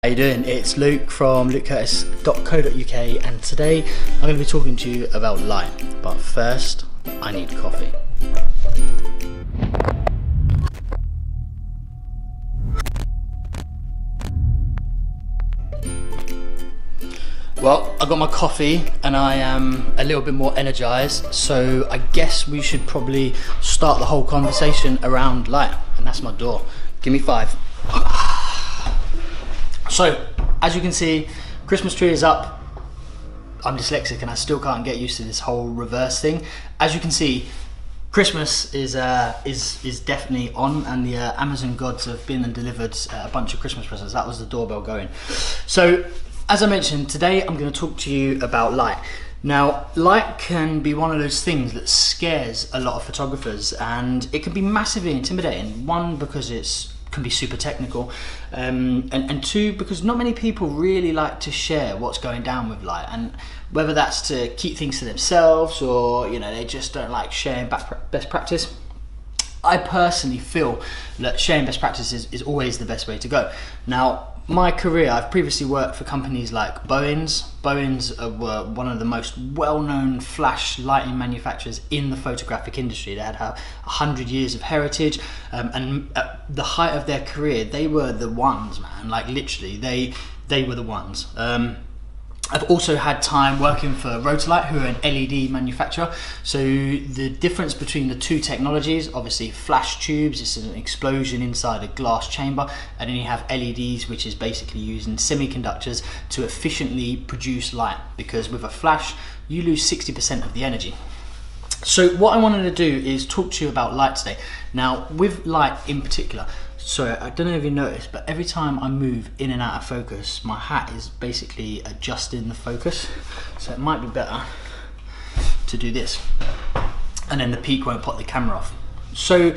How you doing? It's Luke from lukecurtis.co.uk, and today I'm going to be talking to you about light. But first, I need coffee. Well, I got my coffee and I am a little bit more energized, so I guess we should probably start the whole conversation around light, and that's my door. Give me 5. So, as you can see, Christmas tree is up. I'm dyslexic and I still can't get used to this whole reverse thing. As you can see, Christmas is definitely on, and the Amazon gods have been and delivered a bunch of Christmas presents. That was the doorbell going. So, as I mentioned, today I'm going to talk to you about light. Now, light can be one of those things that scares a lot of photographers, and it can be massively intimidating. One, because it can be super technical, and two, because not many people really like to share what's going down with light, and whether that's to keep things to themselves or, you know, they just don't like sharing best practice. I personally feel that sharing best practices is always the best way to go. Now, my career, I've previously worked for companies like Bowens. Bowens were one of the most well-known flash lighting manufacturers in the photographic industry. They had 100 years of heritage, and at the height of their career, they were the ones, man. Like literally, they were the ones. I've also had time working for Rotolight, who are an LED manufacturer. So the difference between the two technologies, obviously flash tubes, this is an explosion inside a glass chamber, and then you have LEDs, which is basically using semiconductors to efficiently produce light, because with a flash, you lose 60% of the energy. So what I wanted to do is talk to you about light today. Now, with light in particular, so I don't know if you noticed, but every time I move in and out of focus, my hat is basically adjusting the focus. So it might be better to do this, and then the peak won't pop the camera off. So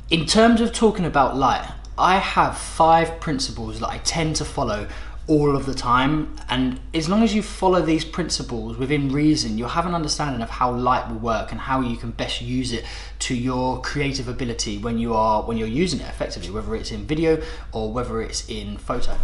in terms of talking about light, I have 5 principles that I tend to follow all of the time, and as long as you follow these principles within reason, you'll have an understanding of how light will work and how you can best use it to your creative ability when you're using it effectively, whether it's in video or whether it's in photo.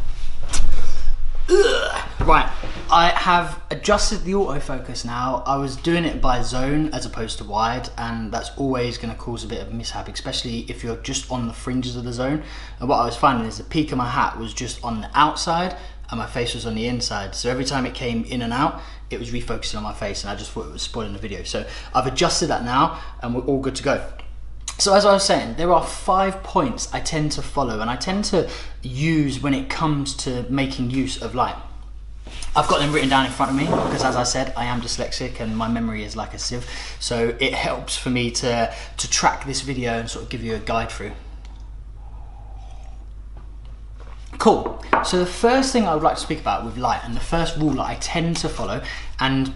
Right, I have adjusted the autofocus now. I was doing it by zone as opposed to wide, and that's always going to cause a bit of mishap, especially if you're just on the fringes of the zone. And what I was finding is the peak of my hat was just on the outside and my face was on the inside. So every time it came in and out, it was refocusing on my face, and I just thought it was spoiling the video. So I've adjusted that now and we're all good to go. So as I was saying, there are 5 points I tend to follow and I tend to use when it comes to making use of light. I've got them written down in front of me because, as I said, I am dyslexic and my memory is like a sieve. So it helps for me to track this video and sort of give you a guide through. Cool. So the first thing I would like to speak about with light, and the first rule that I tend to follow, and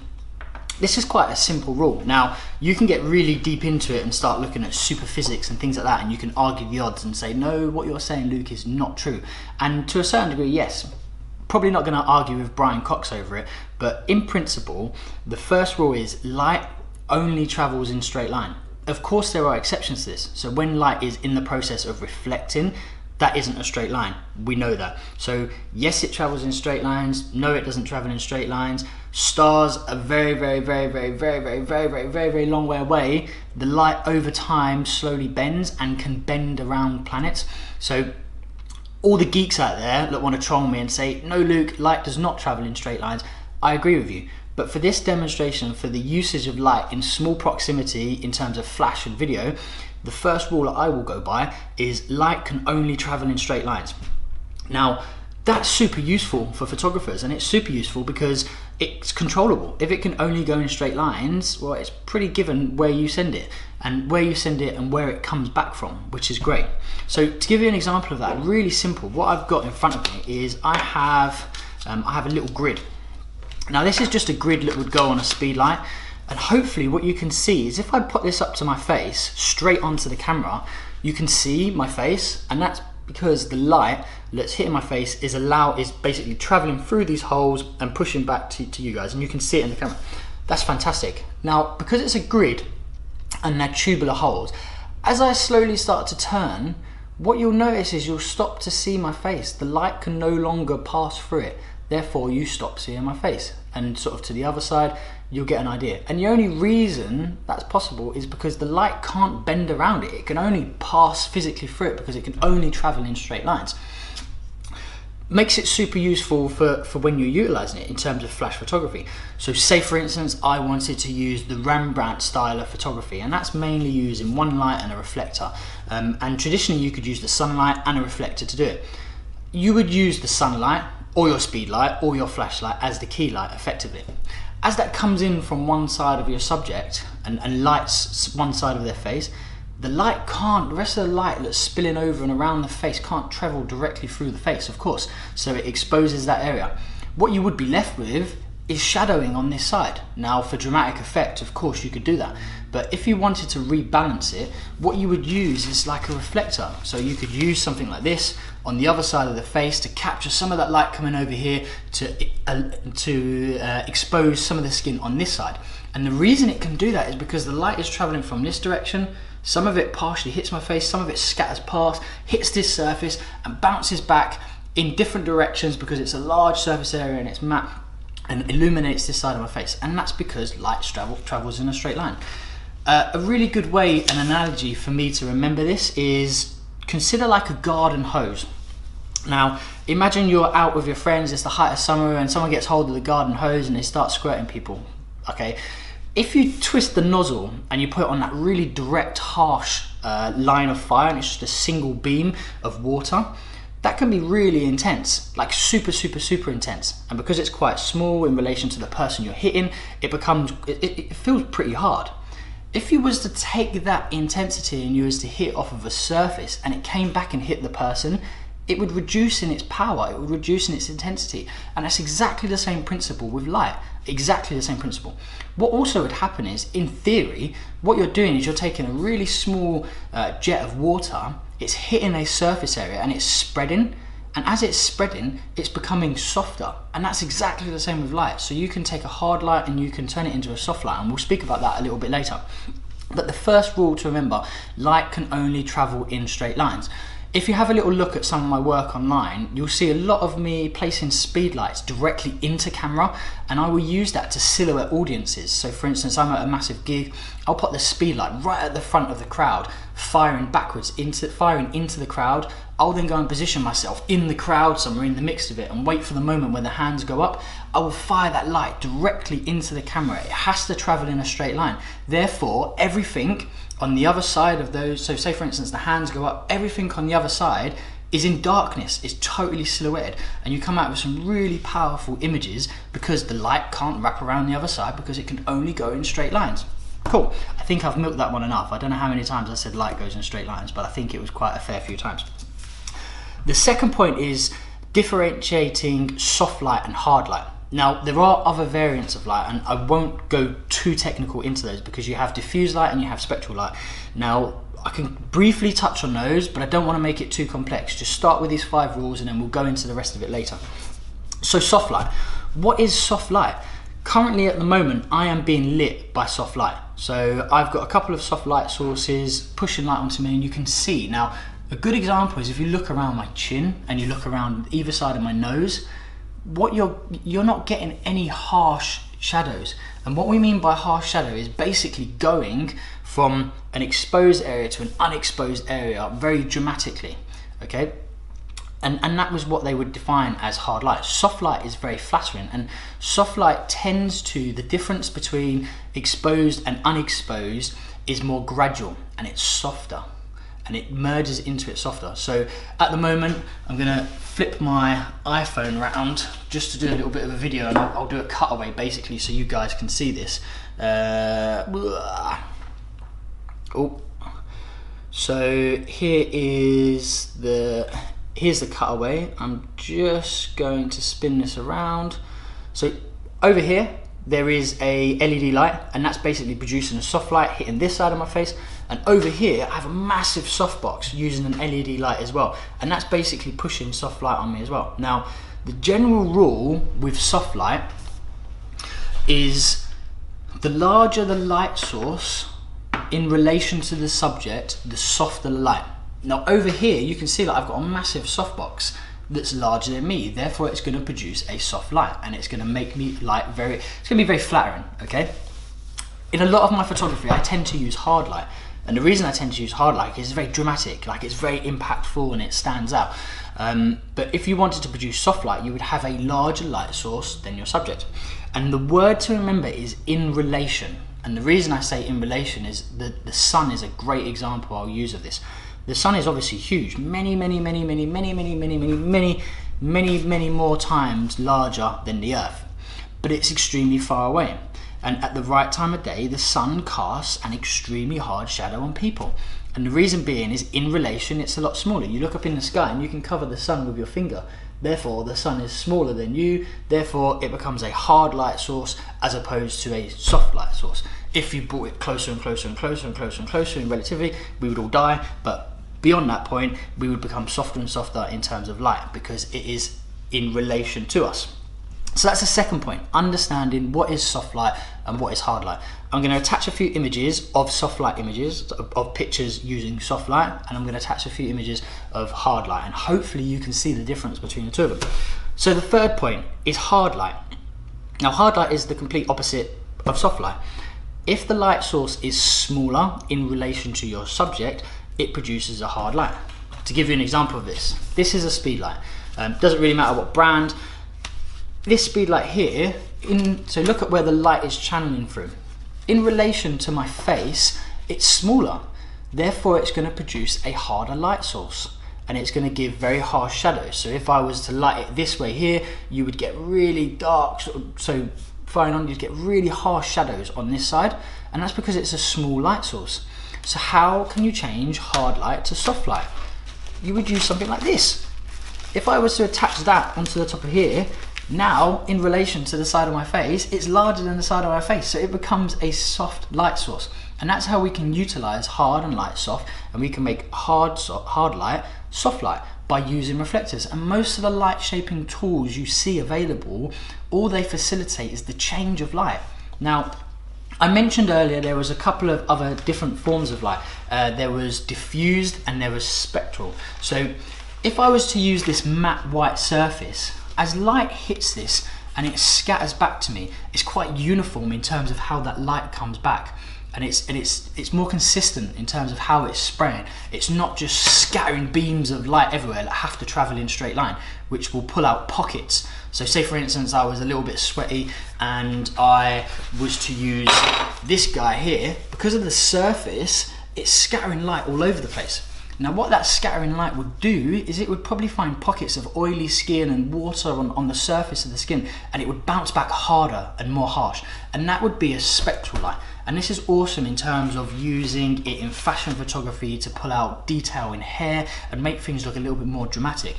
this is quite a simple rule. Now, you can get really deep into it and start looking at super physics and things like that, and you can argue the odds and say, no, what you're saying, Luke, is not true. And to a certain degree, yes. Probably not going to argue with Brian Cox over it, but in principle, the first rule is light only travels in straight line. Of course, there are exceptions to this. So when light is in the process of reflecting, that isn't a straight line. We know that. So yes, it travels in straight lines. No, it doesn't travel in straight lines. Stars are very long way away. The light over time slowly bends and can bend around planets. So all the geeks out there that want to troll me and say, no, Luke, light does not travel in straight lines, I agree with you. But for this demonstration, for the usage of light in small proximity in terms of flash and video, the first rule that I will go by is light can only travel in straight lines. Now, that's super useful for photographers, and it's super useful because it's controllable. If it can only go in straight lines, well, it's pretty given where you send it and where it comes back from, which is great. So to give you an example of that, really simple, what I've got in front of me is I have a little grid. Now this is just a grid that would go on a speed light, and hopefully what you can see is if I put this up to my face, straight onto the camera, you can see my face, and that's because the light that's hitting my face is basically traveling through these holes and pushing back to you guys, and you can see it in the camera. That's fantastic. Now, because it's a grid and they're tubular holes, as I slowly start to turn, what you'll notice is you'll stop to see my face. The light can no longer pass through it. Therefore, you stop seeing my face. And sort of to the other side, you'll get an idea. And the only reason that's possible is because the light can't bend around it. It can only pass physically through it because it can only travel in straight lines. Makes it super useful for when you're utilizing it in terms of flash photography. So say for instance, I wanted to use the Rembrandt style of photography, and that's mainly using one light and a reflector. And traditionally you could use the sunlight and a reflector to do it. You would use the sunlight or your speed light or your flashlight as the key light effectively. As that comes in from one side of your subject and lights one side of their face, the light can't, the rest of the light that's spilling over and around the face can't travel directly through the face, of course, so it exposes that area. What you would be left with is shadowing on this side. Now for dramatic effect, of course you could do that, but if you wanted to rebalance it, what you would use is like a reflector. So you could use something like this on the other side of the face to capture some of that light coming over here to expose some of the skin on this side. And the reason it can do that is because the light is traveling from this direction. Some of it partially hits my face, some of it scatters past, hits this surface and bounces back in different directions because it's a large surface area and it's matte and illuminates this side of my face. And that's because light travels in a straight line. A really good way, an analogy for me to remember this is consider like a garden hose. Now imagine you're out with your friends, it's the height of summer, and someone gets hold of the garden hose and they start squirting people, okay? If you twist the nozzle and you put it on that really direct, harsh line of fire, and it's just a single beam of water, that can be really intense, like super, super, super intense. And because it's quite small in relation to the person you're hitting, it feels pretty hard. If you was to take that intensity and you was to hit off of a surface and it came back and hit the person, it would reduce in its power, it would reduce in its intensity. And that's exactly the same principle with light, exactly the same principle. What also would happen is, in theory, what you're doing is you're taking a really small jet of water, it's hitting a surface area and it's spreading, and as it's spreading, it's becoming softer. And that's exactly the same with light. So you can take a hard light and you can turn it into a soft light, and we'll speak about that a little bit later. But the first rule to remember, light can only travel in straight lines. If you have a little look at some of my work online, you'll see a lot of me placing speed lights directly into camera, and I will use that to silhouette audiences. So for instance, I'm at a massive gig, I'll put the speed light right at the front of the crowd, firing into the crowd. I'll then go and position myself in the crowd somewhere in the mix of it and wait for the moment when the hands go up. I will fire that light directly into the camera. It has to travel in a straight line. Therefore, everything on the other side of those, so say for instance the hands go up, everything on the other side is in darkness, is totally silhouetted, and you come out with some really powerful images because the light can't wrap around the other side because it can only go in straight lines. Cool, I think I've milked that one enough. I don't know how many times I said light goes in straight lines, but I think it was quite a fair few times. The second point is differentiating soft light and hard light. Now, there are other variants of light, and I won't go too technical into those because you have diffuse light and you have spectral light. Now, I can briefly touch on those, but I don't want to make it too complex. Just start with these 5 rules and then we'll go into the rest of it later. So soft light. What is soft light? Currently at the moment, I am being lit by soft light. So I've got a couple of soft light sources pushing light onto me, and you can see. Now, a good example is if you look around my chin and you look around either side of my nose, what you're not getting any harsh shadows. And what we mean by harsh shadow is basically going from an exposed area to an unexposed area very dramatically, okay? And that was what they would define as hard light. Soft light is very flattering, and soft light tends to, the difference between exposed and unexposed is more gradual, and it's softer, and it merges into it softer. So at the moment, I'm gonna flip my iPhone around just to do a little bit of a video, and I'll do a cutaway basically so you guys can see this. So here's the cutaway. I'm just going to spin this around. So over here, there is a LED light, and that's basically producing a soft light hitting this side of my face. And over here, I have a massive softbox using an LED light as well. And that's basically pushing soft light on me as well. Now, the general rule with soft light is the larger the light source in relation to the subject, the softer the light. Now over here, you can see that I've got a massive softbox that's larger than me, therefore it's going to produce a soft light, and it's going to make me light it's going to be very flattering, okay? In a lot of my photography, I tend to use hard light, and the reason I tend to use hard light is it's very dramatic, like it's very impactful and it stands out. But if you wanted to produce soft light, you would have a larger light source than your subject. And the word to remember is in relation. And the reason I say in relation is that the sun is a great example I'll use of this. The sun is obviously huge, many more times larger than the Earth, but it's extremely far away. And at the right time of day, the sun casts an extremely hard shadow on people. And the reason being is in relation, it's a lot smaller. You look up in the sky and you can cover the sun with your finger. Therefore, the sun is smaller than you. Therefore, it becomes a hard light source as opposed to a soft light source. If you brought it closer and closer and closer and closer and closer in relativity, we would all die. But beyond that point, we would become softer and softer in terms of light because it is in relation to us. So that's the second point, understanding what is soft light and what is hard light. I'm going to attach a few images of soft light images, of pictures using soft light, and I'm going to attach a few images of hard light, and hopefully you can see the difference between the two of them. So the third point is hard light. Now hard light is the complete opposite of soft light. If the light source is smaller in relation to your subject, it produces a hard light. To give you an example of this is a speed light. Doesn't really matter what brand. This speed light here, so look at where the light is channeling through. In relation to my face, it's smaller. Therefore, it's going to produce a harder light source, and it's going to give very harsh shadows. So if I was to light it this way here, you would get really dark, so firing on, you'd get really harsh shadows on this side, and that's because it's a small light source. So how can you change hard light to soft light? You would use something like this. If I was to attach that onto the top of here, now in relation to the side of my face, it's larger than the side of my face, so it becomes a soft light source. And that's how we can utilize hard and light soft, and we can make hard light soft light by using reflectors. And most of the light shaping tools you see available, all they facilitate is the change of light. Now, I mentioned earlier there was a couple of other different forms of light. There was diffused and there was spectral. So if I was to use this matte white surface, as light hits this and it scatters back to me, it's quite uniform in terms of how that light comes back. And it's more consistent in terms of how it's spraying. It's not just scattering beams of light everywhere that have to travel in a straight line, which will pull out pockets. So say for instance, I was a little bit sweaty and I was to use this guy here, because of the surface, it's scattering light all over the place. Now what that scattering light would do is it would probably find pockets of oily skin and water on the surface of the skin, and it would bounce back harder and more harsh, and that would be a spectral light. And this is awesome in terms of using it in fashion photography to pull out detail in hair and make things look a little bit more dramatic.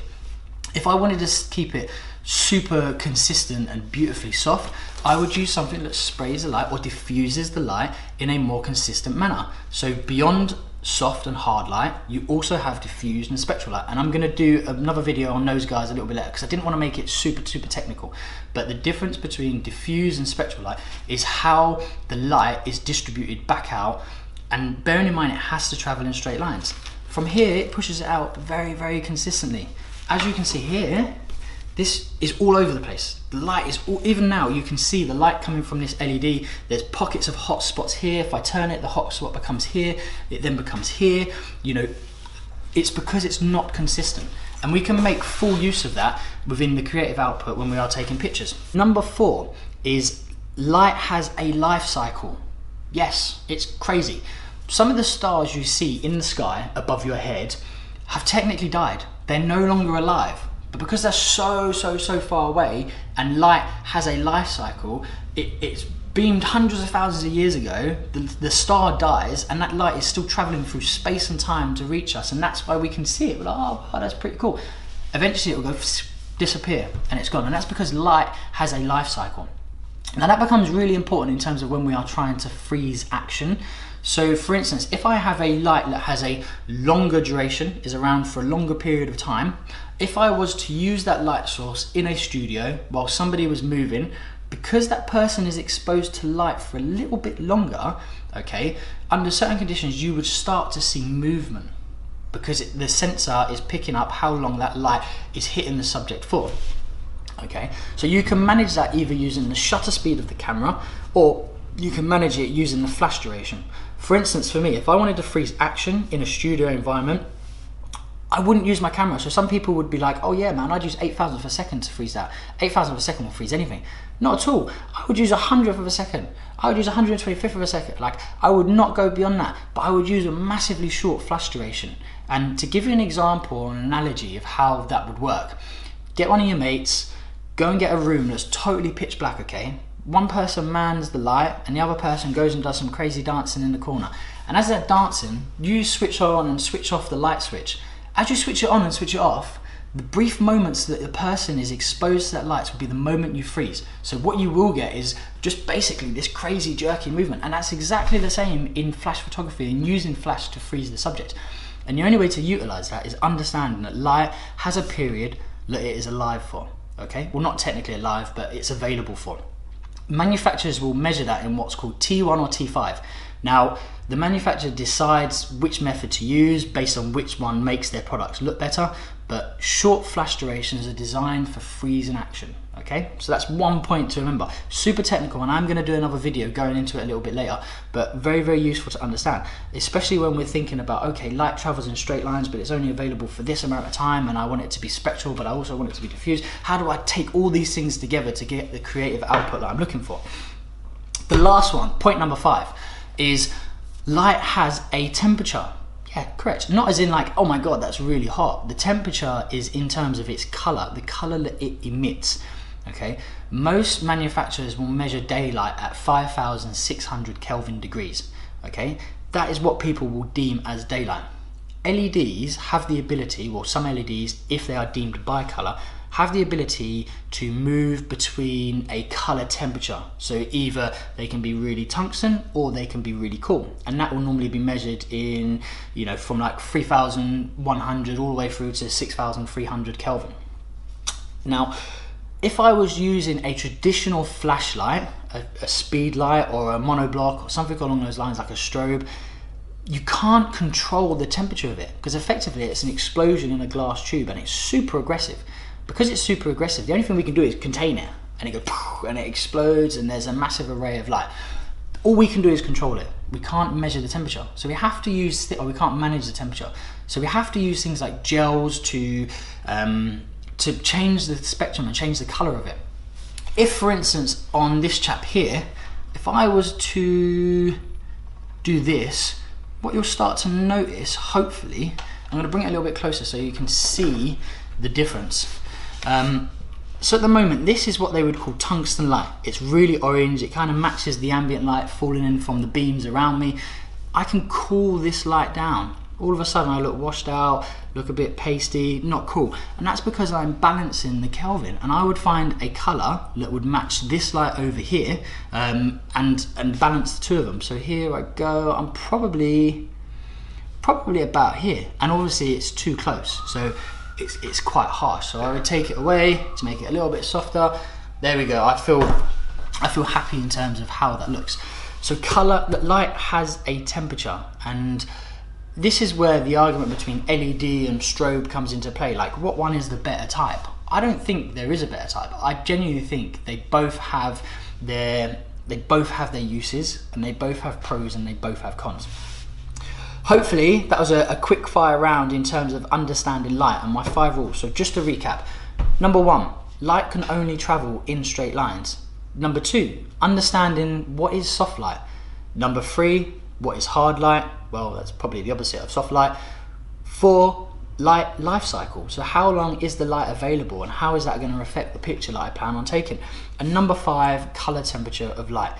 If I wanted to keep it super consistent and beautifully soft, I would use something that sprays the light or diffuses the light in a more consistent manner. So beyond soft and hard light, you also have diffused and spectral light, and I'm going to do another video on those guys a little bit later because I didn't want to make it super technical. But the difference between diffuse and spectral light is how the light is distributed back out, and bearing in mind it has to travel in straight lines. From here it pushes it out very consistently. As you can see here, this is all over the place. The light is even now you can see the light coming from this LED. There's pockets of hot spots here. If I turn it, the hot spot becomes here, it then becomes here. You know, it's because it's not consistent. And we can make full use of that within the creative output when we are taking pictures. Number 4 is light has a life cycle. Yes, it's crazy. Some of the stars you see in the sky above your head have technically died. They're no longer alive. But because they're so far away and light has a life cycle, it's beamed hundreds of thousands of years ago, the star dies and that light is still traveling through space and time to reach us, and that's why we can see it. We're like, oh, that's pretty cool. Eventually it will go disappear and it's gone, and that's because light has a life cycle. Now that becomes really important in terms of when we are trying to freeze action. So for instance, if I have a light that has a longer duration, is around for a longer period of time, if I was to use that light source in a studio while somebody was moving, because that person is exposed to light for a little bit longer, okay, under certain conditions you would start to see movement. because the sensor is picking up how long that light is hitting the subject for. Okay, so you can manage that either using the shutter speed of the camera, or you can manage it using the flash duration. For instance, for me, if I wanted to freeze action in a studio environment, I wouldn't use my camera. So some people would be like, oh yeah man, I'd use 8,000th of a second to freeze that. 8,000th of a second will freeze anything. Not at all. I would use 100th of a second. I would use 125th of a second. Like, I would not go beyond that, but I would use a massively short flash duration. And to give you an example or an analogy of how that would work, get one of your mates, go and get a room that's totally pitch black, okay? One person mans the light and the other person goes and does some crazy dancing in the corner. And as they're dancing, you switch on and switch off the light switch. As you switch it on and switch it off, the brief moments that the person is exposed to that light will be the moment you freeze. So what you will get is just basically this crazy jerky movement. And that's exactly the same in flash photography and using flash to freeze the subject. And the only way to utilize that is understanding that light has a period that it is alive for. Okay, well, not technically alive, but it's available for. Manufacturers will measure that in what's called T1 or T5. Now, the manufacturer decides which method to use based on which one makes their products look better, but short flash durations are designed for freeze and action. Okay, so that's one point to remember. Super technical, and I'm going to do another video going into it a little bit later, but very, very useful to understand, especially when we're thinking about, okay, light travels in straight lines, but it's only available for this amount of time, and I want it to be spectral, but I also want it to be diffused. How do I take all these things together to get the creative output that I'm looking for? The last one, point number 5, is light has a temperature. Yeah, correct. Not as in like, oh my God, that's really hot. The temperature is in terms of its color, the color that it emits. Okay, most manufacturers will measure daylight at 5,600 Kelvin degrees. Okay, that is what people will deem as daylight. LEDs have the ability, well, some LEDs, if they are deemed bicolor, have the ability to move between a color temperature. So either they can be really tungsten or they can be really cool. And that will normally be measured in, you know, from like 3,100 all the way through to 6,300 Kelvin. Now, if I was using a traditional flashlight, a speed light or a monoblock or something along those lines like a strobe, you can't control the temperature of it because effectively it's an explosion in a glass tube and it's super aggressive. Because it's super aggressive, the only thing we can do is contain it and it goes and it explodes and there's a massive array of light. All we can do is control it. We can't measure the temperature. So we have to use, or we can't manage the temperature. So we have to use things like gels to change the spectrum and change the color of it. If, for instance, on this chap here, if I was to do this, what you'll start to notice, hopefully, I'm going to bring it a little bit closer so you can see the difference. So at the moment, this is what they would call tungsten light. It's really orange, it kind of matches the ambient light falling in from the beams around me. I can cool this light down. All of a sudden I look washed out, look a bit pasty, not cool. And that's because I'm balancing the Kelvin. And I would find a color that would match this light over here and balance the two of them. So here I go, I'm probably about here. And obviously it's too close. So it's quite harsh. So I would take it away to make it a little bit softer. There we go, I feel happy in terms of how that looks. So color, light has a temperature, and this is where the argument between LED and strobe comes into play. Like, what one is the better type? I don't think there is a better type. I genuinely think they both have their uses, and they both have pros and they both have cons. Hopefully that was a quick fire round in terms of understanding light and my 5 rules. So just to recap, number 1, light can only travel in straight lines. Number 2, understanding what is soft light. Number 3, what is hard light? Well, that's probably the opposite of soft light. 4, light life cycle. So how long is the light available and how is that going to affect the picture that I plan on taking? And number 5, color temperature of light.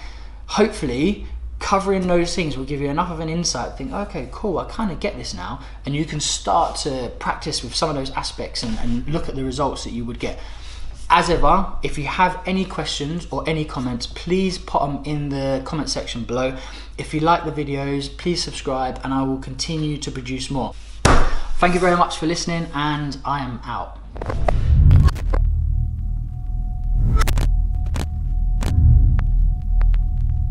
Hopefully covering those things will give you enough of an insight, think, okay, cool, I kind of get this now, and you can start to practice with some of those aspects and look at the results that you would get. As ever, if you have any questions or any comments, please put them in the comment section below. If you like the videos, please subscribe and I will continue to produce more. Thank you very much for listening, and I am out.